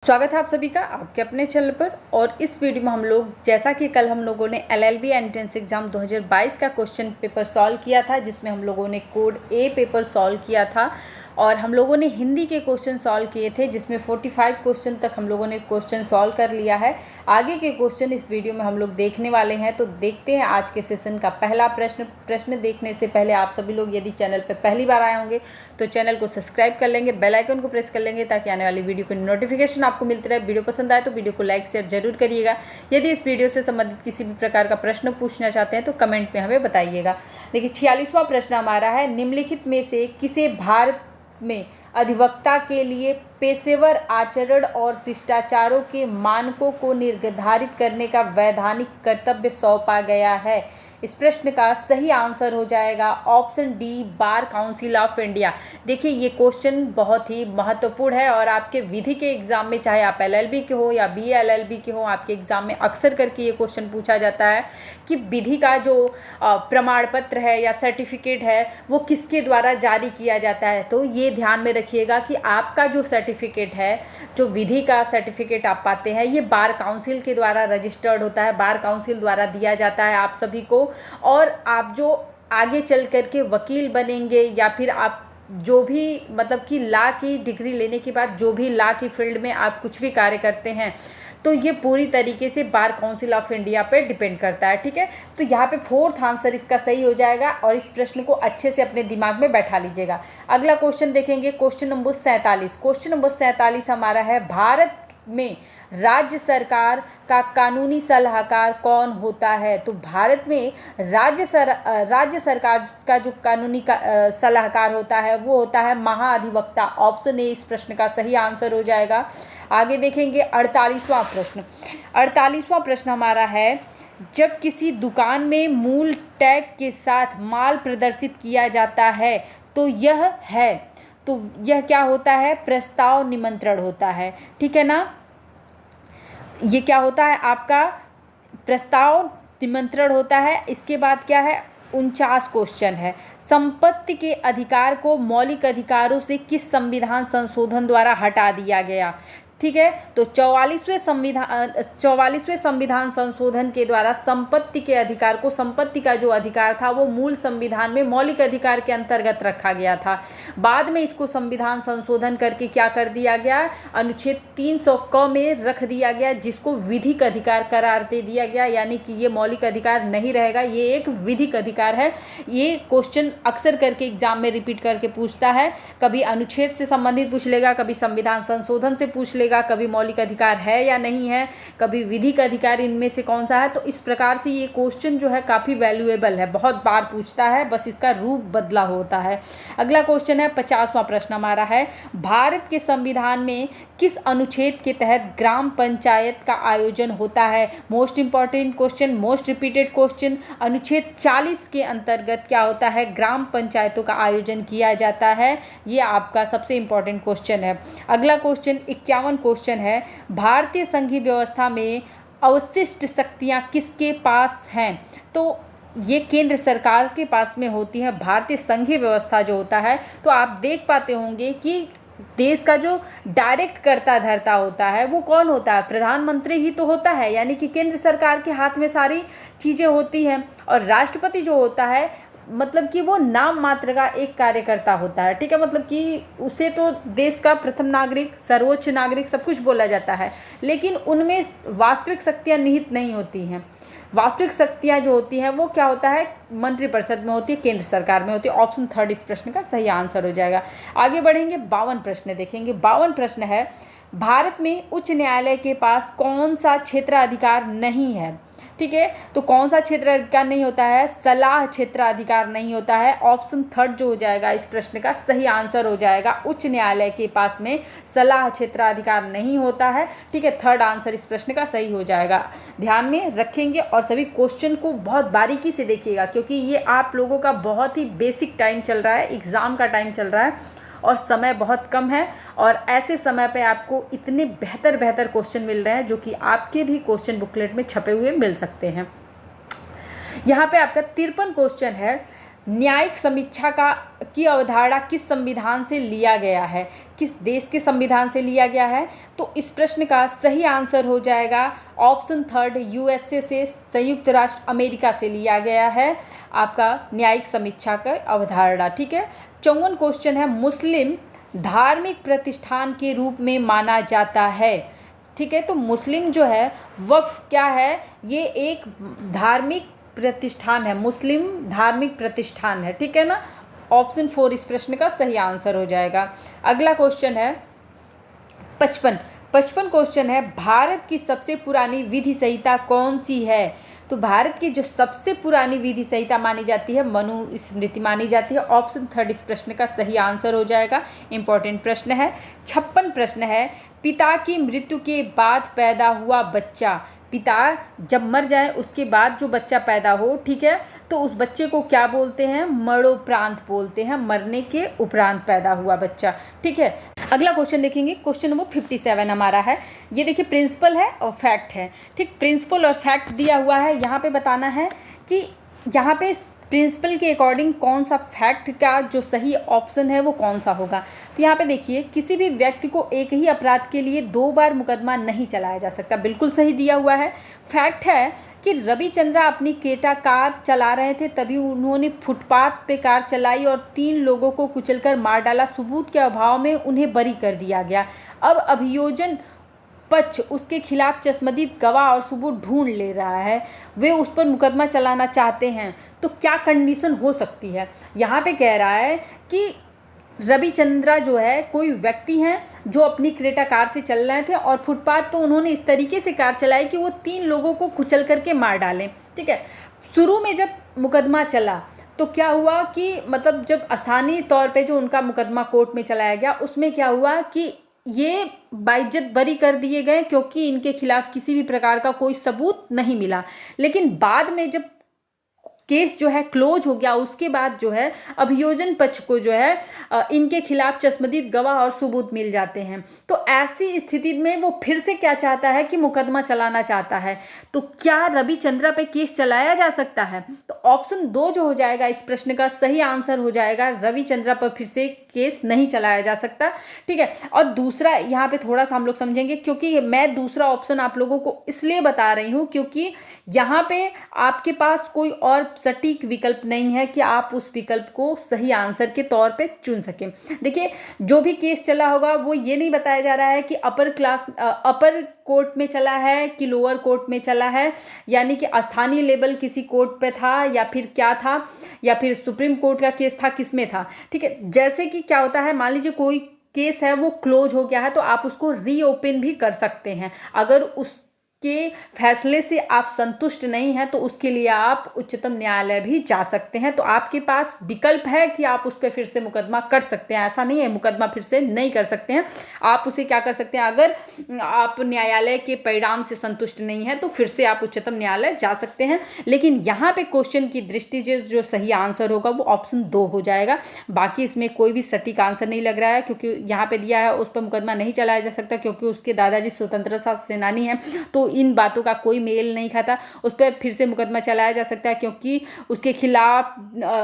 स्वागत है आप सभी का आपके अपने चैनल पर। और इस वीडियो में हम लोग जैसा कि कल हम लोगों ने एलएलबी एंट्रेंस एग्ज़ाम 2022 का क्वेश्चन पेपर सॉल्व किया था, जिसमें हम लोगों ने कोड ए पेपर सॉल्व किया था और हम लोगों ने हिंदी के क्वेश्चन सॉल्व किए थे, जिसमें 45 क्वेश्चन तक हम लोगों ने क्वेश्चन सॉल्व कर लिया है। आगे के क्वेश्चन इस वीडियो में हम लोग देखने वाले हैं, तो देखते हैं आज के सेशन का पहला प्रश्न देखने से पहले आप सभी लोग यदि चैनल पर पहली बार आए होंगे तो चैनल को सब्सक्राइब कर लेंगे, बेल आइकन को प्रेस कर लेंगे ताकि आने वाली वीडियो की नोटिफिकेशन आपको मिलती रहे। वीडियो पसंद आए तो वीडियो को लाइक शेयर जरूर करिएगा। यदि इस वीडियो से संबंधित किसी भी प्रकार का प्रश्न पूछना चाहते हैं तो कमेंट में हमें बताइएगा। देखिए 46वां प्रश्न हमारा है, निम्नलिखित में से किसे भारत में अधिवक्ता के लिए पेशेवर आचरण और शिष्टाचारों के मानकों को निर्धारित करने का वैधानिक कर्तव्य सौंपा गया है? इस प्रश्न का सही आंसर हो जाएगा option D, bar council of India. देखिए ये क्वेश्चन बहुत ही महत्वपूर्ण है और आपके विधि के एग्जाम में, चाहे आप एलएलबी के हो या बीएलएलबी के हो, आपके एग्जाम में अक्सर करके ये क्वेश्चन पूछा जाता है कि विधि का जो प्रमाण पत्र है या सर्टिफिकेट है वो किसके द्वारा जारी किया जाता है। तो ये ध्यान में रखिएगा कि आपका जो सर्टिफिकेट है, जो विधि का सर्टिफिकेट आप पाते हैं, ये बार काउंसिल के द्वारा रजिस्टर्ड होता है, बार काउंसिल द्वारा दिया जाता है आप सभी को। और आप जो आगे चल कर के वकील बनेंगे या फिर आप जो भी मतलब कि लॉ की डिग्री लेने के बाद जो भी लॉ की फील्ड में आप कुछ भी कार्य करते हैं, तो ये पूरी तरीके से बार काउंसिल ऑफ इंडिया पे डिपेंड करता है। ठीक है, तो यहाँ पे फोर्थ आंसर इसका सही हो जाएगा और इस प्रश्न को अच्छे से अपने दिमाग में बैठा लीजिएगा। अगला क्वेश्चन देखेंगे, क्वेश्चन नंबर 47। क्वेश्चन नंबर 47 हमारा है, भारत में राज्य सरकार का कानूनी सलाहकार कौन होता है? तो भारत में राज्य सरकार का जो कानूनी सलाहकार होता है वो होता है महाधिवक्ता। ऑप्शन ए इस प्रश्न का सही आंसर हो जाएगा। आगे देखेंगे 48वां प्रश्न। 48वां प्रश्न हमारा है, जब किसी दुकान में मूल टैग के साथ माल प्रदर्शित किया जाता है तो यह क्या होता है? प्रस्ताव निमंत्रण होता है। ठीक है ना, ये क्या होता है? आपका प्रस्ताव निमंत्रण होता है। इसके बाद क्या है? 49 क्वेश्चन है, संपत्ति के अधिकार को मौलिक अधिकारों से किस संविधान संशोधन द्वारा हटा दिया गया? ठीक है, तो 44वें संविधान संशोधन के द्वारा संपत्ति के अधिकार को, संपत्ति का जो अधिकार था वो मूल संविधान में मौलिक अधिकार के अंतर्गत रखा गया था। बाद में इसको संविधान संशोधन करके क्या कर दिया गया? अनुच्छेद 300 क में रख दिया गया, जिसको विधिक अधिकार करार दे दिया गया, यानी कि ये मौलिक अधिकार नहीं रहेगा, ये एक विधिक अधिकार है। ये क्वेश्चन अक्सर करके एग्जाम में रिपीट करके पूछता है, कभी अनुच्छेद से संबंधित पूछ लेगा, कभी संविधान संशोधन से पूछ लेगा, कभी मौलिक अधिकार है या नहीं है, कभी विधिक अधिकार, इनमें से कौन सा है। तो इस प्रकार से ये क्वेश्चन जो है काफ़ी वैल्यूएबल है, बहुत बार पूछता है, बस इसका रूप बदला होता है। अगला क्वेश्चन है 50वां प्रश्न हमारा है, भारत के संविधान में किस अनुच्छेद के तहत ग्राम पंचायत का आयोजन होता है? Most important question, most repeated question. अनुच्छेद 40 के अंतर्गत क्या होता है? ग्राम पंचायतों का आयोजन किया जाता है। ये आपका सबसे इंपॉर्टेंट क्वेश्चन है। अगला क्वेश्चन 51 क्वेश्चन है, भारतीय संघीय व्यवस्था में अवशिष्ट शक्तियां किसके पास हैं? तो ये केंद्र सरकार के पास में होती है भारतीय संघीय व्यवस्था जो होता है। तो आप देख पाते होंगे कि देश का जो डायरेक्ट कर्ता धर्ता होता है वो कौन होता है? प्रधानमंत्री ही तो होता है, यानी कि केंद्र सरकार के हाथ में सारी चीज़ें होती हैं। और राष्ट्रपति जो होता है मतलब कि वो नाम मात्र का एक कार्यकर्ता होता है। ठीक है, मतलब कि उसे तो देश का प्रथम नागरिक, सर्वोच्च नागरिक सब कुछ बोला जाता है, लेकिन उनमें वास्तविक शक्तियाँ निहित नहीं होती हैं। वास्तविक शक्तियाँ जो होती हैं वो क्या होता है? मंत्रिपरिषद में होती है, केंद्र सरकार में होती है। ऑप्शन थर्ड इस प्रश्न का सही आंसर हो जाएगा। आगे बढ़ेंगे, 52 प्रश्न देखेंगे। 52 प्रश्न है, भारत में उच्च न्यायालय के पास कौन सा क्षेत्राधिकार नहीं है? ठीक है, तो कौन सा क्षेत्राधिकार नहीं होता है? सलाह क्षेत्राधिकार नहीं होता है। ऑप्शन थर्ड जो हो जाएगा इस प्रश्न का सही आंसर हो जाएगा, उच्च न्यायालय के पास में सलाह क्षेत्राधिकार नहीं होता है। ठीक है, थर्ड आंसर इस प्रश्न का सही हो जाएगा। ध्यान में रखेंगे और सभी क्वेश्चन को बहुत बारीकी से देखिएगा, क्योंकि ये आप लोगों का बहुत ही बेसिक टाइम चल रहा है, एग्ज़ाम का टाइम चल रहा है और समय बहुत कम है। और ऐसे समय पे आपको इतने बेहतर क्वेश्चन मिल रहे हैं जो कि आपके भी क्वेश्चन बुकलेट में छपे हुए मिल सकते हैं। यहाँ पे आपका 53 क्वेश्चन है, न्यायिक समीक्षा की अवधारणा किस संविधान से लिया गया है? किस देश के संविधान से लिया गया है? तो इस प्रश्न का सही आंसर हो जाएगा ऑप्शन थर्ड, यूएसए से, संयुक्त राष्ट्र अमेरिका से लिया गया है आपका न्यायिक समीक्षा का अवधारणा। ठीक है। 54 क्वेश्चन है, मुस्लिम धार्मिक प्रतिष्ठान के रूप में माना जाता है। ठीक है, तो मुस्लिम जो है वक्फ क्या है? ये एक धार्मिक प्रतिष्ठान है, मुस्लिम धार्मिक प्रतिष्ठान है। ठीक है ना, ऑप्शन 4 इस प्रश्न का सही आंसर हो जाएगा। अगला क्वेश्चन है 55 क्वेश्चन है, भारत की सबसे पुरानी विधि संहिता कौन सी है? तो भारत की जो सबसे पुरानी विधि संहिता मानी जाती है मनुस्मृति मानी जाती है। ऑप्शन थर्ड इस प्रश्न का सही आंसर हो जाएगा। इंपॉर्टेंट प्रश्न है। 56 प्रश्न है, पिता की मृत्यु के बाद पैदा हुआ बच्चा, पिता जब मर जाए उसके बाद जो बच्चा पैदा हो, ठीक है, तो उस बच्चे को क्या बोलते हैं? मरणोपरांत बोलते हैं, मरने के उपरांत पैदा हुआ बच्चा। ठीक है। अगला क्वेश्चन देखेंगे, क्वेश्चन नंबर 57 हमारा है। ये देखिए प्रिंसिपल है और फैक्ट है। ठीक, प्रिंसिपल और फैक्ट दिया हुआ है। यहाँ पे बताना है कि यहाँ पे प्रिंसिपल के अकॉर्डिंग कौन सा फैक्ट का जो सही ऑप्शन है वो कौन सा होगा। तो यहाँ पे देखिए, किसी भी व्यक्ति को एक ही अपराध के लिए 2 बार मुकदमा नहीं चलाया जा सकता, बिल्कुल सही दिया हुआ है। फैक्ट है कि रविचंद्रा अपनी क्रेटा कार चला रहे थे, तभी उन्होंने फुटपाथ पे कार चलाई और 3 लोगों को कुचलकर मार डाला। सबूत के अभाव में उन्हें बरी कर दिया गया। अब अभियोजन पक्ष उसके खिलाफ चश्मदीद गवाह और सबूत ढूंढ ले रहा है, वे उस पर मुकदमा चलाना चाहते हैं, तो क्या कंडीशन हो सकती है? यहाँ पे कह रहा है कि रविचंद्रा जो है कोई व्यक्ति हैं जो अपनी क्रेटा कार से चल रहे थे और फुटपाथ पर उन्होंने इस तरीके से कार चलाई कि वो 3 लोगों को कुचल करके मार डालें। ठीक है। शुरू में जब मुकदमा चला तो क्या हुआ कि मतलब जब स्थानीय तौर पे जो उनका मुकदमा कोर्ट में चलाया गया, उसमें क्या हुआ कि ये बाइज्जत बरी कर दिए गए क्योंकि इनके खिलाफ किसी भी प्रकार का कोई सबूत नहीं मिला। लेकिन बाद में जब केस जो है क्लोज हो गया, उसके बाद जो है अभियोजन पक्ष को जो है इनके खिलाफ चश्मदीद गवाह और सबूत मिल जाते हैं। तो ऐसी स्थिति में वो फिर से क्या चाहता है कि मुकदमा चलाना चाहता है। तो क्या रविचंद्रा पे केस चलाया जा सकता है? तो ऑप्शन 2 जो हो जाएगा इस प्रश्न का सही आंसर हो जाएगा, रविचंद्रा पर फिर से केस नहीं चलाया जा सकता। ठीक है। और दूसरा यहाँ पे थोड़ा सा हम लोग समझेंगे, क्योंकि मैं दूसरा ऑप्शन आप लोगों को इसलिए बता रही हूँ क्योंकि यहाँ पे आपके पास कोई और सटीक विकल्प नहीं है कि आप उस विकल्प को सही आंसर के तौर पे चुन सकें। देखिए, जो भी केस चला होगा वो ये नहीं बताया जा रहा है कि अपर कोर्ट में चला है कि लोअर कोर्ट में चला है, यानी कि स्थानीय लेवल किसी कोर्ट पे था या फिर क्या था, या फिर सुप्रीम कोर्ट का केस था, किस में था। ठीक है। जैसे कि क्या होता है, मान लीजिए कोई केस है वो क्लोज हो गया है तो आप उसको रीओपन भी कर सकते हैं। अगर उस के फैसले से आप संतुष्ट नहीं हैं तो उसके लिए आप उच्चतम न्यायालय भी जा सकते हैं। तो आपके पास विकल्प है कि आप उस पर फिर से मुकदमा कर सकते हैं। ऐसा नहीं है मुकदमा फिर से नहीं कर सकते हैं, आप उसे क्या कर सकते हैं, अगर आप न्यायालय के परिणाम से संतुष्ट नहीं है तो फिर से आप उच्चतम न्यायालय जा सकते हैं। लेकिन यहाँ पे क्वेश्चन की दृष्टि से जो सही आंसर होगा वो ऑप्शन 2 हो जाएगा। बाकी इसमें कोई भी सटीक आंसर नहीं लग रहा है, क्योंकि यहाँ पे दिया है उस पर मुकदमा नहीं चलाया जा सकता क्योंकि उसके दादाजी स्वतंत्रता सेनानी हैं, तो इन बातों का कोई मेल नहीं खाता। उस पर फिर से मुकदमा चलाया जा सकता है क्योंकि उसके खिलाफ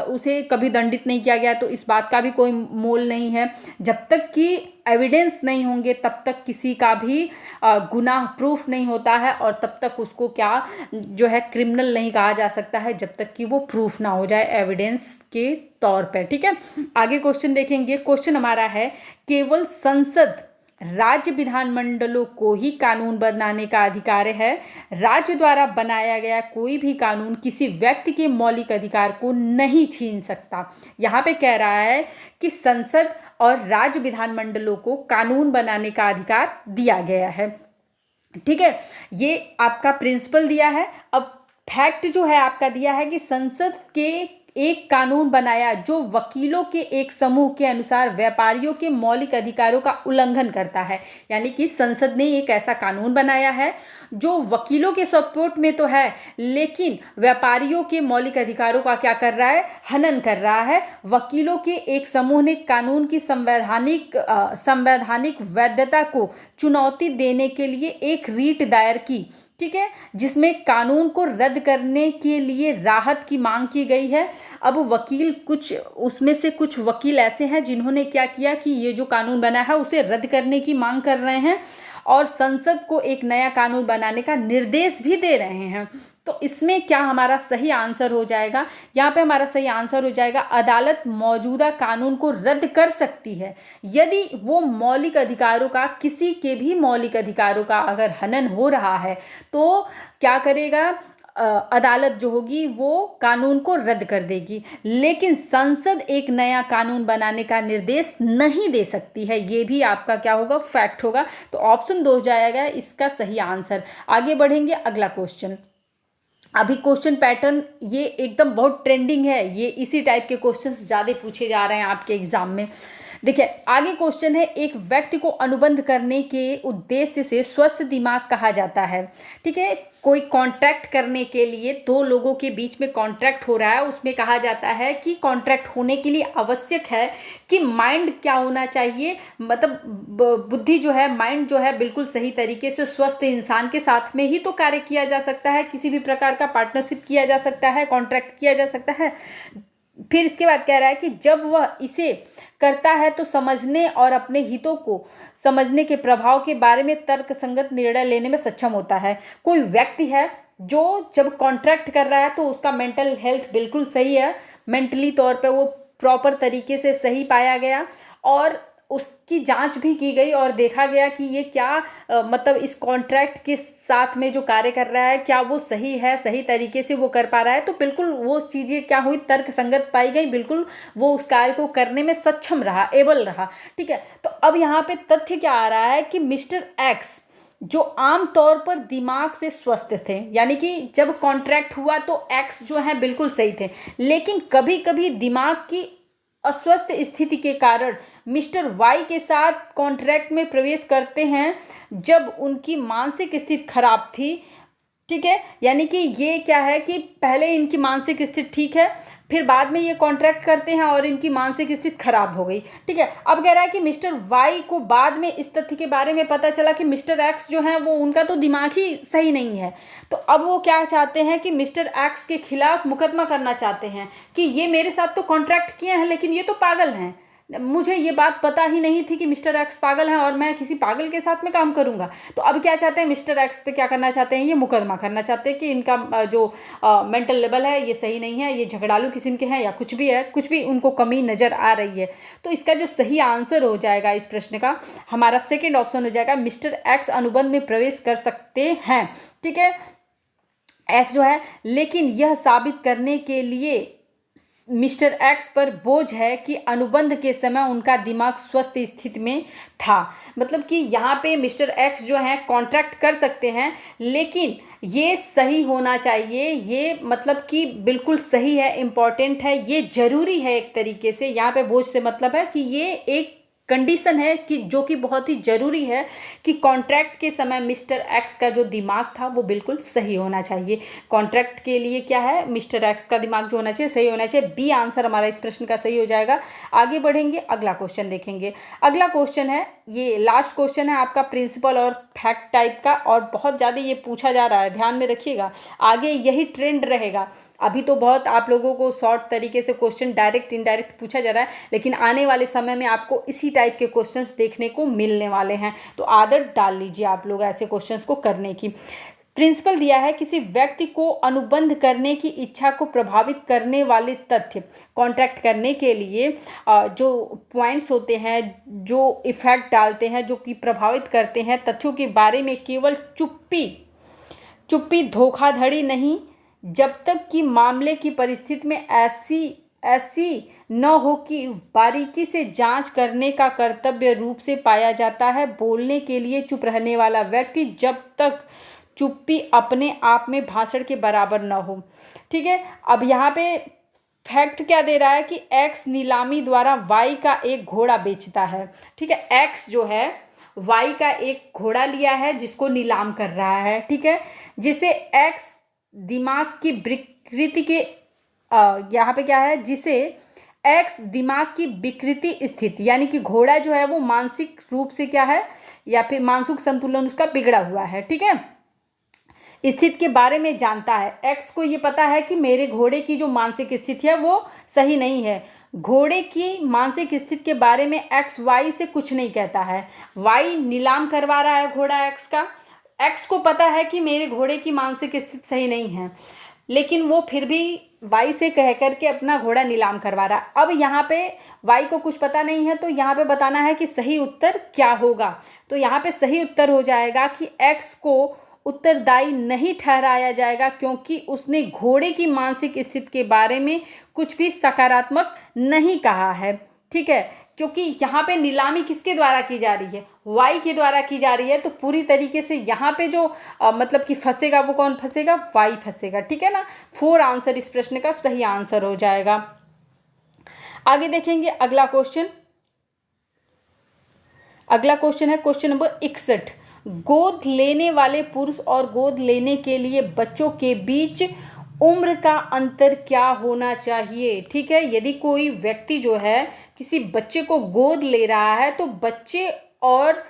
उसे कभी दंडित नहीं किया गया, तो इस बात का भी कोई मोल नहीं है। जब तक कि एविडेंस नहीं होंगे तब तक किसी का भी गुनाह प्रूफ नहीं होता है, और तब तक उसको क्या जो है क्रिमिनल नहीं कहा जा सकता है जब तक कि वो प्रूफ ना हो जाए एविडेंस के तौर पर। ठीक है। आगे क्वेश्चन देखेंगे। क्वेश्चन हमारा है, केवल संसद राज्य विधानमंडलों को ही कानून बनाने का अधिकार है। राज्य द्वारा बनाया गया कोई भी कानून किसी व्यक्ति के मौलिक अधिकार को नहीं छीन सकता। यहाँ पे कह रहा है कि संसद और राज्य विधानमंडलों को कानून बनाने का अधिकार दिया गया है। ठीक है, ये आपका प्रिंसिपल दिया है। अब फैक्ट जो है आपका दिया है कि संसद के एक कानून बनाया जो वकीलों के एक समूह के अनुसार व्यापारियों के मौलिक अधिकारों का उल्लंघन करता है। यानी कि संसद ने एक ऐसा कानून बनाया है जो वकीलों के सपोर्ट में तो है, लेकिन व्यापारियों के मौलिक अधिकारों का क्या कर रहा है, हनन कर रहा है। वकीलों के एक समूह ने कानून की संवैधानिक वैधता को चुनौती देने के लिए एक रीट दायर की। ठीक है, जिसमें कानून को रद्द करने के लिए राहत की मांग की गई है। अब वकील कुछ उसमें से कुछ वकील ऐसे हैं जिन्होंने क्या किया कि ये जो कानून बना है उसे रद्द करने की मांग कर रहे हैं और संसद को एक नया कानून बनाने का निर्देश भी दे रहे हैं। तो इसमें क्या हमारा सही आंसर हो जाएगा? यहाँ पे हमारा सही आंसर हो जाएगा अदालत मौजूदा कानून को रद्द कर सकती है यदि वो मौलिक अधिकारों का, किसी के भी मौलिक अधिकारों का अगर हनन हो रहा है तो क्या करेगा? अदालत जो होगी वो कानून को रद्द कर देगी, लेकिन संसद एक नया कानून बनाने का निर्देश नहीं दे सकती है। ये भी आपका क्या होगा? फैक्ट होगा। तो ऑप्शन 2 हो जाएगा इसका सही आंसर। आगे बढ़ेंगे, अगला क्वेश्चन। अभी क्वेश्चन पैटर्न ये एकदम बहुत ट्रेंडिंग है, ये इसी टाइप के क्वेश्चंस ज़्यादा पूछे जा रहे हैं आपके एग्जाम में। देखिए आगे क्वेश्चन है, एक व्यक्ति को अनुबंध करने के उद्देश्य से स्वस्थ दिमाग कहा जाता है। ठीक है, कोई कॉन्ट्रैक्ट करने के लिए दो लोगों के बीच में कॉन्ट्रैक्ट हो रहा है, उसमें कहा जाता है कि कॉन्ट्रैक्ट होने के लिए आवश्यक है कि माइंड क्या होना चाहिए, मतलब बुद्धि जो है, माइंड जो है बिल्कुल सही तरीके से स्वस्थ इंसान के साथ में ही तो कार्य किया जा सकता है, किसी भी प्रकार का पार्टनरशिप किया जा सकता है, कॉन्ट्रैक्ट किया जा सकता है। फिर इसके बाद कह रहा है कि जब वह इसे करता है तो समझने और अपने हितों को समझने के प्रभाव के बारे में तर्कसंगत निर्णय लेने में सक्षम होता है। कोई व्यक्ति है जो जब कॉन्ट्रैक्ट कर रहा है तो उसका मेंटल हेल्थ बिल्कुल सही है, मेंटली तौर पे वो प्रॉपर तरीके से सही पाया गया और उसकी जांच भी की गई और देखा गया कि ये क्या मतलब इस कॉन्ट्रैक्ट के साथ में जो कार्य कर रहा है क्या वो सही है, सही तरीके से वो कर पा रहा है। तो बिल्कुल वो चीज़ें क्या हुई, तर्क संगत पाई गई, बिल्कुल वो उस कार्य को करने में सक्षम रहा, एबल रहा। ठीक है, तो अब यहाँ पे तथ्य क्या आ रहा है कि मिस्टर एक्स जो आम तौर पर दिमाग से स्वस्थ थे, यानी कि जब कॉन्ट्रैक्ट हुआ तो एक्स जो है बिल्कुल सही थे, लेकिन कभी कभी दिमाग की अस्वस्थ स्थिति के कारण मिस्टर वाई के साथ कॉन्ट्रैक्ट में प्रवेश करते हैं जब उनकी मानसिक स्थिति खराब थी। ठीक है, यानी कि ये क्या है कि पहले इनकी मानसिक स्थिति ठीक है, फिर बाद में ये कॉन्ट्रैक्ट करते हैं और इनकी मानसिक स्थिति खराब हो गई। ठीक है, अब कह रहा है कि मिस्टर वाई को बाद में इस तथ्य के बारे में पता चला कि मिस्टर एक्स जो है वो उनका तो दिमाग ही सही नहीं है, तो अब वो क्या चाहते हैं कि मिस्टर एक्स के खिलाफ मुकदमा करना चाहते हैं कि ये मेरे साथ तो कॉन्ट्रैक्ट किए हैं लेकिन ये तो पागल हैं, मुझे ये बात पता ही नहीं थी कि मिस्टर एक्स पागल है और मैं किसी पागल के साथ में काम करूंगा। तो अब क्या चाहते हैं, मिस्टर एक्स पे क्या करना चाहते हैं, ये मुकदमा करना चाहते हैं कि इनका जो मेंटल लेवल है ये सही नहीं है, ये झगड़ालू किस्म के हैं या कुछ भी है, कुछ भी उनको कमी नज़र आ रही है। तो इसका जो सही आंसर हो जाएगा इस प्रश्न का, हमारा सेकेंड ऑप्शन हो जाएगा, मिस्टर एक्स अनुबंध में प्रवेश कर सकते हैं। ठीक है, एक्स जो है, लेकिन यह साबित करने के लिए मिस्टर एक्स पर बोझ है कि अनुबंध के समय उनका दिमाग स्वस्थ स्थिति में था। मतलब कि यहाँ पे मिस्टर एक्स जो है कॉन्ट्रैक्ट कर सकते हैं लेकिन ये सही होना चाहिए, ये मतलब कि बिल्कुल सही है, इम्पॉर्टेंट है, ये जरूरी है एक तरीके से। यहाँ पे बोझ से मतलब है कि ये एक कंडीशन है कि जो कि बहुत ही ज़रूरी है कि कॉन्ट्रैक्ट के समय मिस्टर एक्स का जो दिमाग था वो बिल्कुल सही होना चाहिए। कॉन्ट्रैक्ट के लिए क्या है, मिस्टर एक्स का दिमाग जो होना चाहिए सही होना चाहिए। बी आंसर हमारा इस प्रश्न का सही हो जाएगा। आगे बढ़ेंगे, अगला क्वेश्चन देखेंगे। अगला क्वेश्चन है, ये लास्ट क्वेश्चन है आपका प्रिंसिपल और फैक्ट टाइप का, और बहुत ज़्यादा ये पूछा जा रहा है, ध्यान में रखिएगा, आगे यही ट्रेंड रहेगा। अभी तो बहुत आप लोगों को शॉर्ट तरीके से क्वेश्चन डायरेक्ट इनडायरेक्ट पूछा जा रहा है, लेकिन आने वाले समय में आपको इसी टाइप के क्वेश्चंस देखने को मिलने वाले हैं। तो आदत डाल लीजिए आप लोग ऐसे क्वेश्चंस को करने की। प्रिंसिपल दिया है, किसी व्यक्ति को अनुबंध करने की इच्छा को प्रभावित करने वाले तथ्य, कॉन्ट्रैक्ट करने के लिए जो पॉइंट्स होते हैं, जो इफेक्ट डालते हैं, जो कि प्रभावित करते हैं तथ्यों के बारे में, केवल चुप्पी धोखाधड़ी नहीं, जब तक कि मामले की परिस्थिति में ऐसी न हो कि बारीकी से जांच करने का कर्तव्य रूप से पाया जाता है। बोलने के लिए चुप रहने वाला व्यक्ति, जब तक चुप्पी अपने आप में भाषण के बराबर न हो। ठीक है, अब यहाँ पे फैक्ट क्या दे रहा है कि एक्स नीलामी द्वारा वाई का एक घोड़ा बेचता है। ठीक है, एक्स जो है वाई का एक घोड़ा लिया है जिसको नीलाम कर रहा है। ठीक है, जिसे एक्स दिमाग की विकृति के यहाँ पे क्या है, जिसे एक्स दिमाग की विकृति स्थिति, यानी कि घोड़ा जो है वो मानसिक रूप से क्या है या फिर मानसिक संतुलन उसका बिगड़ा हुआ है। ठीक है, स्थिति के बारे में जानता है। एक्स को ये पता है कि मेरे घोड़े की जो मानसिक स्थिति है वो सही नहीं है। घोड़े की मानसिक स्थिति के बारे में एक्स वाई से कुछ नहीं कहता है। वाई नीलाम करवा रहा है घोड़ा एक्स का। एक्स को पता है कि मेरे घोड़े की मानसिक स्थिति सही नहीं है, लेकिन वो फिर भी वाई से कह करके अपना घोड़ा नीलाम करवा रहा है। अब यहाँ पे वाई को कुछ पता नहीं है, तो यहाँ पे बताना है कि सही उत्तर क्या होगा। तो यहाँ पे सही उत्तर हो जाएगा कि एक्स को उत्तरदायी नहीं ठहराया जाएगा, क्योंकि उसने घोड़े की मानसिक स्थिति के बारे में कुछ भी सकारात्मक नहीं कहा है। ठीक है, क्योंकि यहाँ पे नीलामी किसके द्वारा की जा रही है, वाई के द्वारा की जा रही है। तो पूरी तरीके से यहाँ पे जो मतलब कि फंसेगा वो कौन फंसेगा, वाई फंसेगा। ठीक है ना, 4 आंसर इस प्रश्न का सही आंसर हो जाएगा। आगे देखेंगे अगला क्वेश्चन। अगला क्वेश्चन है क्वेश्चन नंबर 61। गोद लेने वाले पुरुष और गोद लेने के लिए बच्चों के बीच उम्र का अंतर क्या होना चाहिए। ठीक है, यदि कोई व्यक्ति जो है किसी बच्चे को गोद ले रहा है, तो बच्चे और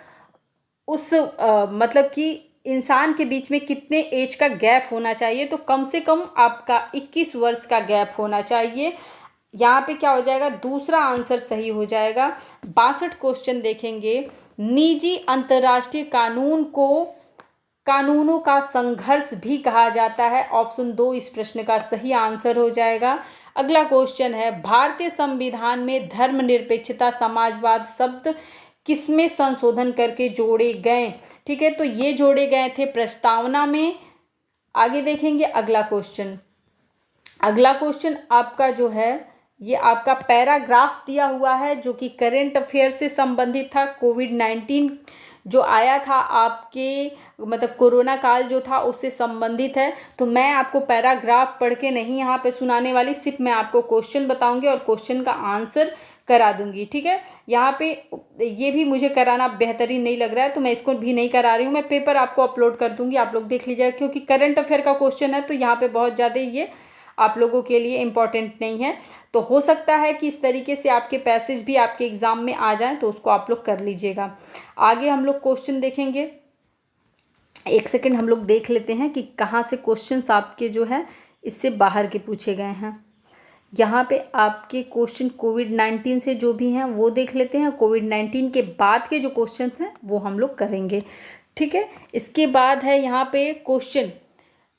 उस मतलब कि इंसान के बीच में कितने एज का गैप होना चाहिए, तो कम से कम आपका 21 वर्ष का गैप होना चाहिए। यहाँ पे क्या हो जाएगा, दूसरा आंसर सही हो जाएगा। 62 क्वेश्चन देखेंगे। निजी अंतर्राष्ट्रीय कानूनों का संघर्ष भी कहा जाता है। ऑप्शन 2 इस प्रश्न का सही आंसर हो जाएगा। अगला क्वेश्चन है, भारतीय संविधान में धर्मनिरपेक्षता समाजवाद शब्द किसमें संशोधन करके जोड़े गए। ठीक है, तो ये जोड़े गए थे प्रस्तावना में। आगे देखेंगे अगला क्वेश्चन। अगला क्वेश्चन आपका जो है ये आपका पैराग्राफ दिया हुआ है, जो कि करंट अफेयर से संबंधित था। कोविड-19 जो आया था आपके मतलब कोरोना काल जो था उससे संबंधित है। तो मैं आपको पैराग्राफ पढ़ के नहीं यहाँ पे सुनाने वाली, सिर्फ मैं आपको क्वेश्चन बताऊंगी और क्वेश्चन का आंसर करा दूंगी। ठीक है, यहाँ पे ये भी मुझे कराना बेहतरीन नहीं लग रहा है, तो मैं इसको भी नहीं करा रही हूँ। मैं पेपर आपको अपलोड कर दूंगी, आप लोग देख लीजिएगा, क्योंकि करंट अफेयर का क्वेश्चन है तो यहाँ पे बहुत ज़्यादा ये आप लोगों के लिए इम्पॉर्टेंट नहीं है। तो हो सकता है कि इस तरीके से आपके पैसेज भी आपके एग्ज़ाम में आ जाएं, तो उसको आप लोग कर लीजिएगा। आगे हम लोग क्वेश्चन देखेंगे। एक सेकंड हम लोग देख लेते हैं कि कहाँ से क्वेश्चंस आपके जो है इससे बाहर के पूछे गए हैं। यहाँ पे आपके क्वेश्चन कोविड-19 से जो भी हैं वो देख लेते हैं। कोविड-19 के बाद के जो क्वेश्चन हैं वो हम लोग करेंगे। ठीक है, इसके बाद है यहाँ पे क्वेश्चन।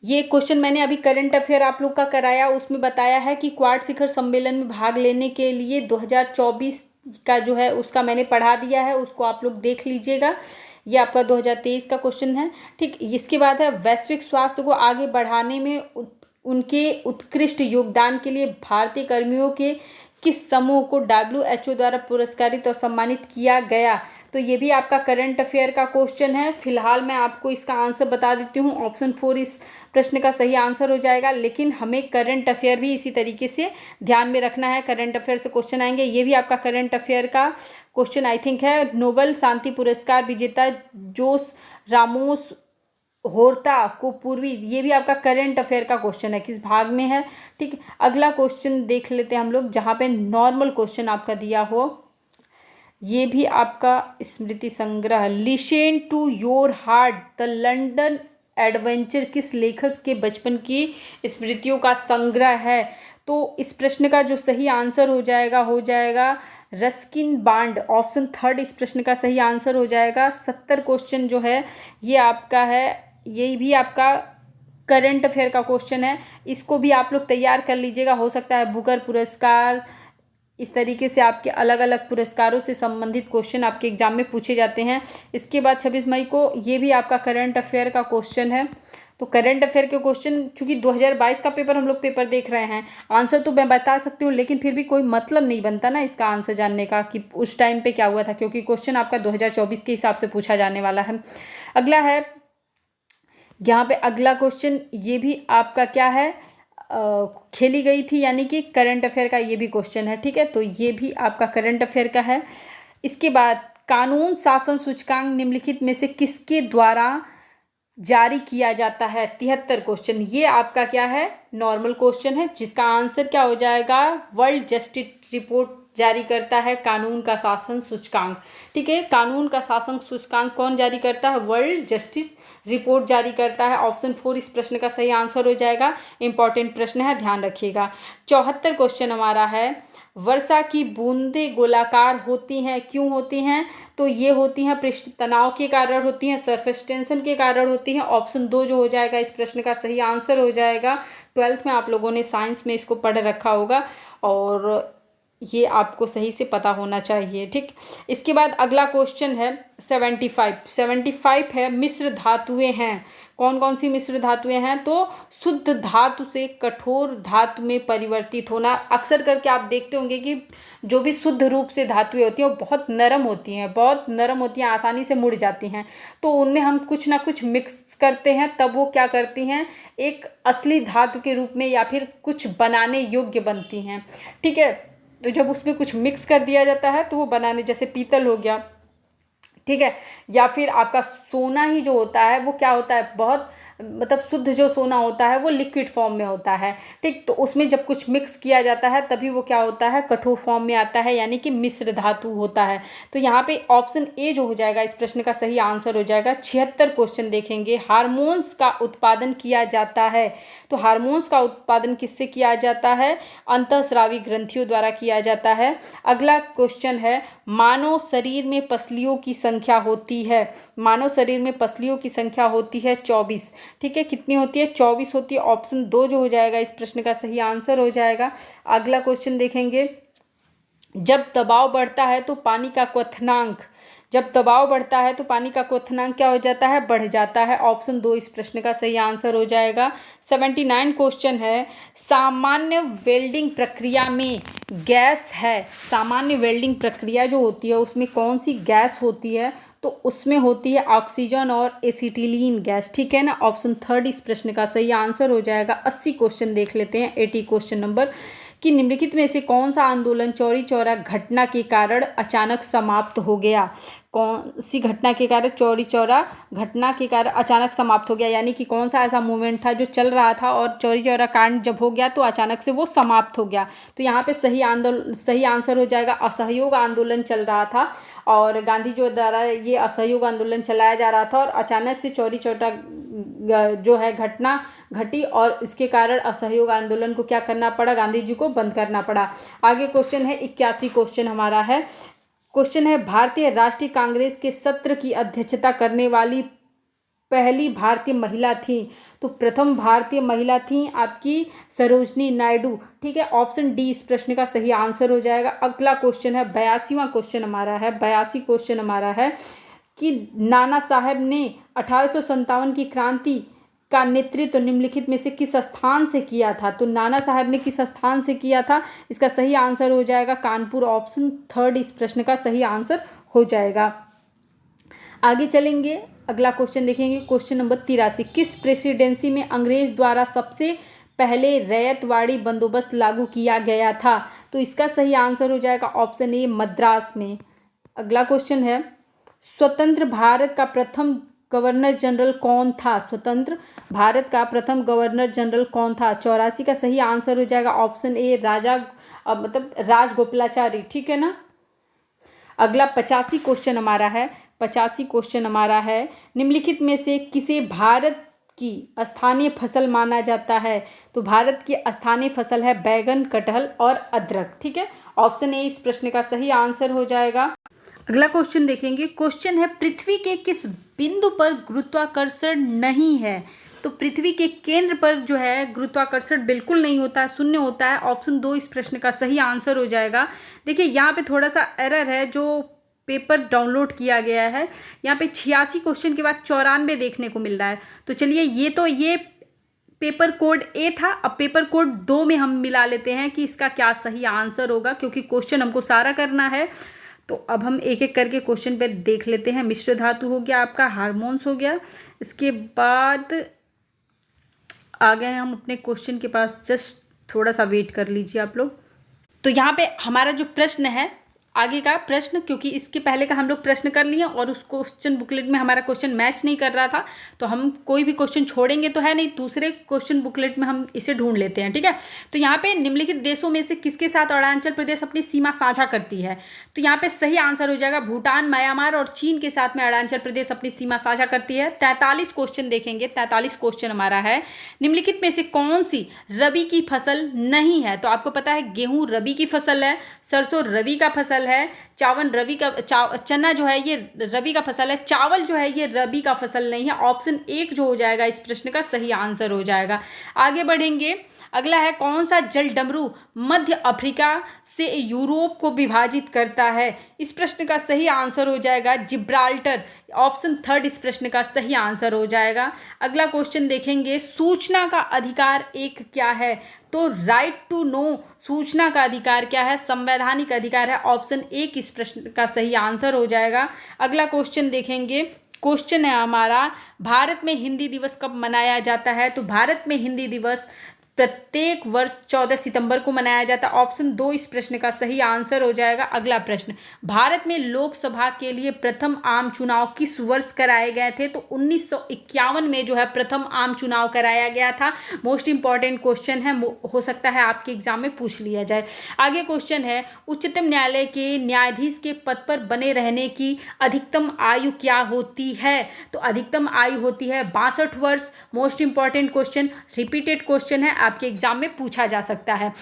ये क्वेश्चन मैंने अभी करंट अफेयर आप लोग का कराया, उसमें बताया है कि क्वाड शिखर सम्मेलन में भाग लेने के लिए 2024 का जो है उसका मैंने पढ़ा दिया है, उसको आप लोग देख लीजिएगा। ये आपका 2023 का क्वेश्चन है। ठीक, इसके बाद है वैश्विक स्वास्थ्य को आगे बढ़ाने में उनके उत्कृष्ट योगदान के लिए भारतीय कर्मियों के किस समूह को WHO द्वारा पुरस्कारित और सम्मानित किया गया। तो ये भी आपका करंट अफेयर का क्वेश्चन है। फिलहाल मैं आपको इसका आंसर बता देती हूँ। ऑप्शन 4 इस प्रश्न का सही आंसर हो जाएगा, लेकिन हमें करंट अफेयर भी इसी तरीके से ध्यान में रखना है। करंट अफेयर से क्वेश्चन आएंगे। ये भी आपका करंट अफेयर का क्वेश्चन आई थिंक है। नोबेल शांति पुरस्कार विजेता जोस रामोस होर्ता को पूर्वी, ये भी आपका करंट अफेयर का क्वेश्चन है, किस भाग में है। ठीक, अगला क्वेश्चन देख लेते हैं हम लोग, जहाँ पे नॉर्मल क्वेश्चन आपका दिया हो। ये भी आपका स्मृति संग्रह listen to your heart the London adventure किस लेखक के बचपन की स्मृतियों का संग्रह है। तो इस प्रश्न का जो सही आंसर हो जाएगा रस्किन बांड। ऑप्शन 3 इस प्रश्न का सही आंसर हो जाएगा। 70 क्वेश्चन जो है ये आपका है, ये भी आपका करंट अफेयर का क्वेश्चन है। इसको भी आप लोग तैयार कर लीजिएगा। हो सकता है बुकर पुरस्कार, इस तरीके से आपके अलग अलग पुरस्कारों से संबंधित क्वेश्चन आपके एग्जाम में पूछे जाते हैं। इसके बाद 26 मई को ये भी आपका करंट अफेयर का क्वेश्चन है। तो करंट अफेयर के क्वेश्चन, चूंकि 2022 का पेपर हम लोग पेपर देख रहे हैं, आंसर तो मैं बता सकती हूँ, लेकिन फिर भी कोई मतलब नहीं बनता ना इसका आंसर जानने का कि उस टाइम पे क्या हुआ था, क्योंकि क्वेश्चन आपका 2024 के हिसाब से पूछा जाने वाला है। अगला है यहाँ पे अगला क्वेश्चन, ये भी आपका क्या है, खेली गई थी, यानी कि करंट अफेयर का ये भी क्वेश्चन है। ठीक है, तो ये भी आपका करंट अफेयर का है। इसके बाद कानून शासन सूचकांक निम्नलिखित में से किसके द्वारा जारी किया जाता है। 73 क्वेश्चन, ये आपका क्या है, नॉर्मल क्वेश्चन है, जिसका आंसर क्या हो जाएगा, वर्ल्ड जस्टिस रिपोर्ट जारी करता है कानून का शासन सूचकांक। ठीक है, कानून का शासन सूचकांक कौन जारी करता है? वर्ल्ड जस्टिस रिपोर्ट जारी करता है। ऑप्शन 4 इस प्रश्न का सही आंसर हो जाएगा। इंपॉर्टेंट प्रश्न है, ध्यान रखिएगा। 74 क्वेश्चन हमारा है, वर्षा की बूंदें गोलाकार होती हैं, क्यों होती हैं? तो ये होती हैं पृष्ठ तनाव के कारण होती हैं, सरफेस टेंशन के कारण होती हैं। ऑप्शन 2 जो हो जाएगा इस प्रश्न का सही आंसर हो जाएगा। 12th में आप लोगों ने साइंस में इसको पढ़ रखा होगा और ये आपको सही से पता होना चाहिए। ठीक, इसके बाद अगला क्वेश्चन है 75 है, मिश्र धातुएं हैं। कौन कौन सी मिश्र धातुएं हैं? तो शुद्ध धातु से कठोर धातु में परिवर्तित होना। अक्सर करके आप देखते होंगे कि जो भी शुद्ध रूप से धातुएं होती हैं वो बहुत नरम होती हैं, आसानी से मुड़ जाती हैं। तो उनमें हम कुछ ना कुछ मिक्स करते हैं, तब वो क्या करती हैं, एक असली धातु के रूप में या फिर कुछ बनाने योग्य बनती हैं। ठीक है, तो जब उसमें कुछ मिक्स कर दिया जाता है तो वो बनाने, जैसे पीतल हो गया, ठीक है, या फिर आपका सोना ही जो होता है वो क्या होता है, बहुत मतलब शुद्ध जो सोना होता है वो लिक्विड फॉर्म में होता है। ठीक, तो उसमें जब कुछ मिक्स किया जाता है तभी वो क्या होता है, कठोर फॉर्म में आता है, यानी कि मिश्र धातु होता है। तो यहाँ पे ऑप्शन ए जो हो जाएगा इस प्रश्न का सही आंसर हो जाएगा। 76 क्वेश्चन देखेंगे, हार्मोन्स का उत्पादन किया जाता है। तो हार्मोन्स का उत्पादन किससे किया जाता है? अंतःस्रावी ग्रंथियों द्वारा किया जाता है। अगला क्वेश्चन है, मानव शरीर में पसलियों की संख्या होती है। मानव शरीर में पसलियों की संख्या होती है 24। ठीक है, कितनी होती है? 24 होती है। ऑप्शन 2 जो हो जाएगा इस प्रश्न का सही आंसर हो जाएगा। अगला क्वेश्चन देखेंगे, जब दबाव बढ़ता है तो पानी का क्वथनांक, जब दबाव बढ़ता है तो पानी का क्वथनांक क्या हो जाता है? बढ़ जाता है। ऑप्शन 2 इस प्रश्न का सही आंसर हो जाएगा। 79 क्वेश्चन है, सामान्य वेल्डिंग प्रक्रिया में गैस है। सामान्य वेल्डिंग प्रक्रिया जो होती है उसमें कौन सी गैस होती है? तो उसमें होती है ऑक्सीजन और एसिटिलीन गैस। ठीक है ना, ऑप्शन 3 इस प्रश्न का सही आंसर हो जाएगा। 80 क्वेश्चन देख लेते हैं। 80 क्वेश्चन नंबर, कि निम्नलिखित में से कौन सा आंदोलन चौरी चौरा घटना के कारण अचानक समाप्त हो गया? कौन सी घटना के कारण चौरी चौरा घटना के कारण अचानक समाप्त हो गया, यानी कि कौन सा ऐसा मूवमेंट था जो चल रहा था और चौरी चौरा कांड जब हो गया तो अचानक से वो समाप्त हो गया? तो यहाँ पे सही आंसर हो जाएगा, असहयोग आंदोलन चल रहा था और गांधी जी द्वारा ये असहयोग आंदोलन चलाया जा रहा था और अचानक से चौरी चौरा जो है घटना घटी और इसके कारण असहयोग आंदोलन को क्या करना पड़ा? गांधी जी को बंद करना पड़ा। आगे क्वेश्चन है 81 क्वेश्चन हमारा है। क्वेश्चन है, भारतीय राष्ट्रीय कांग्रेस के सत्र की अध्यक्षता करने वाली पहली भारतीय महिला थी। तो प्रथम भारतीय महिला थी आपकी सरोजनी नायडू। ठीक है, ऑप्शन डी इस प्रश्न का सही आंसर हो जाएगा। अगला क्वेश्चन है 82वां क्वेश्चन हमारा है। 82 क्वेश्चन हमारा है कि नाना साहब ने 1857 की क्रांति का नेतृत्व निम्नलिखित में से किस स्थान से किया था? तो नाना साहब ने किस स्थान से किया था? इसका सही आंसर हो जाएगा कानपुर। ऑप्शन 3 इस प्रश्न का सही आंसर हो जाएगा। आगे चलेंगे, अगला क्वेश्चन देखेंगे। क्वेश्चन नंबर 83, किस प्रेसिडेंसी में अंग्रेज द्वारा सबसे पहले रैयतवाड़ी बंदोबस्त लागू किया गया था? तो इसका सही आंसर हो जाएगा ऑप्शन ए, मद्रास में। अगला क्वेश्चन है, स्वतंत्र भारत का प्रथम गवर्नर जनरल कौन था? स्वतंत्र भारत का प्रथम गवर्नर जनरल कौन था? 84 का सही आंसर हो जाएगा ऑप्शन ए, राजगोपालाचारी। ठीक है ना। अगला 85 क्वेश्चन हमारा है। 85 क्वेश्चन हमारा है, निम्नलिखित में से किसे भारत की स्थानीय फसल माना जाता है? तो भारत की स्थानीय फसल है बैगन, कटहल और अदरक। ठीक है, ऑप्शन ए इस प्रश्न का सही आंसर हो जाएगा। अगला क्वेश्चन देखेंगे। क्वेश्चन है, पृथ्वी के किस बिंदु पर गुरुत्वाकर्षण नहीं है? तो पृथ्वी के केंद्र पर जो है गुरुत्वाकर्षण बिल्कुल नहीं होता है, शून्य होता है। ऑप्शन 2 इस प्रश्न का सही आंसर हो जाएगा। देखिए यहाँ पे थोड़ा सा एरर है, जो पेपर डाउनलोड किया गया है यहाँ पे 86 क्वेश्चन के बाद 94 देखने को मिल रहा है। तो चलिए ये पेपर कोड ए था, अब पेपर कोड 2 में हम मिला लेते हैं कि इसका क्या सही आंसर होगा, क्योंकि क्वेश्चन हमको सारा करना है। तो अब हम एक एक करके क्वेश्चन पे देख लेते हैं। मिश्र धातु हो गया आपका, हार्मोन्स हो गया, इसके बाद आ गए हम अपने क्वेश्चन के पास। जस्ट थोड़ा सा वेट कर लीजिए आप लोग। तो यहाँ पे हमारा जो प्रश्न है आगे का प्रश्न, क्योंकि इसके पहले का हम लोग प्रश्न कर लिए और उस क्वेश्चन बुकलेट में हमारा क्वेश्चन मैच नहीं कर रहा था, तो हम कोई भी क्वेश्चन छोड़ेंगे तो है नहीं, दूसरे क्वेश्चन बुकलेट में हम इसे ढूंढ लेते हैं। ठीक है, तो यहाँ पे निम्नलिखित देशों में से किसके साथ अरुणाचल प्रदेश अपनी सीमा साझा करती है? तो यहाँ पे सही आंसर हो जाएगा भूटान, म्यांमार और चीन के साथ में अरुणाचल प्रदेश अपनी सीमा साझा करती है। 43 क्वेश्चन देखेंगे, 43 क्वेश्चन हमारा है, निम्नलिखित में से कौन सी रबी की फसल नहीं है? तो आपको पता है गेहूं रबी की फसल है, सरसों रबी का फसल है, चावल रबी का चना जो है ये रबी का फसल है, चावल जो है ये रबी का फसल नहीं है। ऑप्शन 1 जो हो जाएगा इस प्रश्न का सही आंसर हो जाएगा। आगे बढ़ेंगे, अगला है कौन सा जल डमरू मध्य अफ्रीका से यूरोप को विभाजित करता है? इस प्रश्न का सही आंसर हो जाएगा जिब्राल्टर। ऑप्शन 3 इस प्रश्न का सही आंसर हो जाएगा। अगला क्वेश्चन देखेंगे, सूचना का अधिकार एक क्या है? तो राइट टू नो सूचना का अधिकार क्या है? संवैधानिक अधिकार है। ऑप्शन 1 इस प्रश्न का सही आंसर हो जाएगा। अगला क्वेश्चन देखेंगे, क्वेश्चन है हमारा, भारत में हिंदी दिवस कब मनाया जाता है? तो भारत में हिंदी दिवस प्रत्येक वर्ष 14 सितंबर को मनाया जाता है। ऑप्शन 2 इस प्रश्न का सही आंसर हो जाएगा। अगला प्रश्न, भारत में लोकसभा के लिए प्रथम आम चुनाव किस वर्ष कराए गए थे? तो 1951 में जो है प्रथम आम चुनाव कराया गया था। मोस्ट इंपॉर्टेंट क्वेश्चन है, हो सकता है आपके एग्जाम में पूछ लिया जाए। आगे क्वेश्चन है, उच्चतम न्यायालय के न्यायाधीश के पद पर बने रहने की अधिकतम आयु क्या होती है? तो अधिकतम आयु होती है 62 वर्ष। Most important question, repeated question है, आपके एग्जाम में पूछा जा सकता है।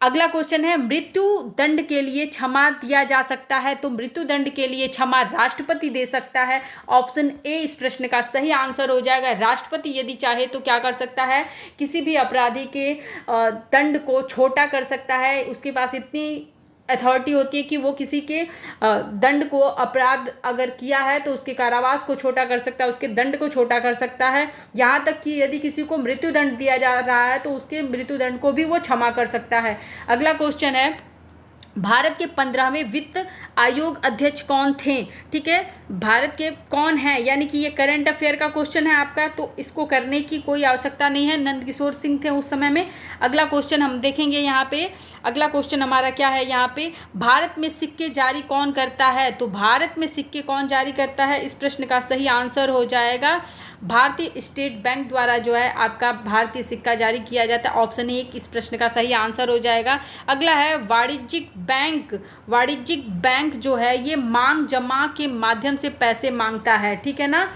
अगला क्वेश्चन है, मृत्यु दंड के लिए क्षमा दिया जा सकता है? तो मृत्यु दंड के लिए क्षमा राष्ट्रपति दे सकता है। ऑप्शन ए इस प्रश्न का सही आंसर हो जाएगा। राष्ट्रपति यदि चाहे तो क्या कर सकता है, किसी भी अपराधी के दंड को छोटा कर सकता है। उसके पास इतनी अथॉरिटी होती है कि वो किसी के दंड को, अपराध अगर किया है तो उसके कारावास को छोटा कर सकता है, उसके दंड को छोटा कर सकता है। यहाँ तक कि यदि किसी को मृत्यु दंड दिया जा रहा है तो उसके मृत्यु दंड को भी वो क्षमा कर सकता है। अगला क्वेश्चन है, भारत के 15वें वित्त आयोग अध्यक्ष कौन थे? ठीक है, भारत के कौन है, यानी कि ये करंट अफेयर का क्वेश्चन है आपका, तो इसको करने की कोई आवश्यकता नहीं है। नंद किशोर सिंह थे उस समय में। अगला क्वेश्चन हम देखेंगे यहाँ पे, अगला क्वेश्चन हमारा क्या है यहाँ पे, भारत में सिक्के जारी कौन करता है? तो भारत में सिक्के कौन जारी करता है? इस प्रश्न का सही आंसर हो जाएगा भारतीय स्टेट बैंक द्वारा जो है आपका भारतीय सिक्का जारी किया जाता है। ऑप्शन 1 इस प्रश्न का सही आंसर हो जाएगा। अगला है वाणिज्यिक बैंक। वाणिज्यिक बैंक जो है ये मांग जमा के माध्यम से पैसे मांगता है, ठीक है ना।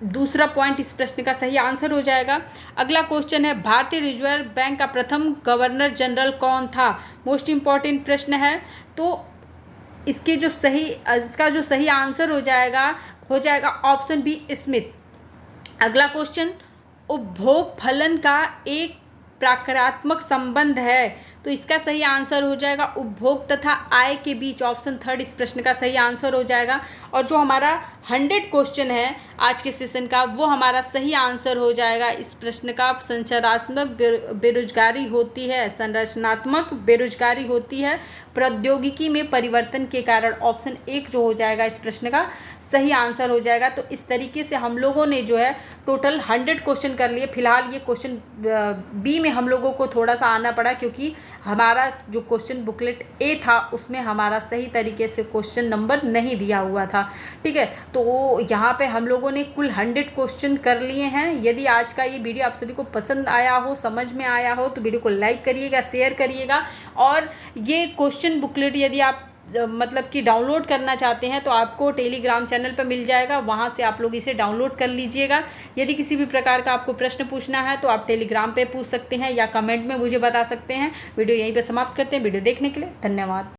दूसरा पॉइंट इस प्रश्न का सही आंसर हो जाएगा। अगला क्वेश्चन है, भारतीय रिजर्व बैंक का प्रथम गवर्नर जनरल कौन था? मोस्ट इंपॉर्टेंट प्रश्न है। तो इसका जो सही आंसर हो जाएगा ऑप्शन बी स्मिथ। अगला क्वेश्चन, उपभोग फलन का एक प्राकृतिक संबंध है, तो इसका सही आंसर हो जाएगा उपभोग तथा आय के बीच। ऑप्शन 3 इस प्रश्न का सही आंसर हो जाएगा। और जो हमारा 100 क्वेश्चन है आज के सेशन का, वो हमारा सही आंसर हो जाएगा इस प्रश्न का, संरचनात्मक बेरोजगारी होती है, संरचनात्मक बेरोजगारी होती है प्रौद्योगिकी में परिवर्तन के कारण। ऑप्शन 1 जो हो जाएगा इस प्रश्न का सही आंसर हो जाएगा। तो इस तरीके से हम लोगों ने जो है टोटल 100 क्वेश्चन कर लिए। फिलहाल ये क्वेश्चन बी में हम लोगों को थोड़ा सा आना पड़ा, क्योंकि हमारा जो क्वेश्चन बुकलेट ए था उसमें हमारा सही तरीके से क्वेश्चन नंबर नहीं दिया हुआ था, ठीक है। तो यहाँ पे हम लोगों ने कुल 100 क्वेश्चन कर लिए हैं। यदि आज का ये वीडियो आप सभी को पसंद आया हो, समझ में आया हो, तो वीडियो को लाइक करिएगा, शेयर करिएगा। और ये क्वेश्चन बुकलेट यदि आप मतलब कि डाउनलोड करना चाहते हैं तो आपको टेलीग्राम चैनल पर मिल जाएगा, वहाँ से आप लोग इसे डाउनलोड कर लीजिएगा। यदि किसी भी प्रकार का आपको प्रश्न पूछना है तो आप टेलीग्राम पे पूछ सकते हैं या कमेंट में मुझे बता सकते हैं। वीडियो यहीं पे समाप्त करते हैं। वीडियो देखने के लिए धन्यवाद।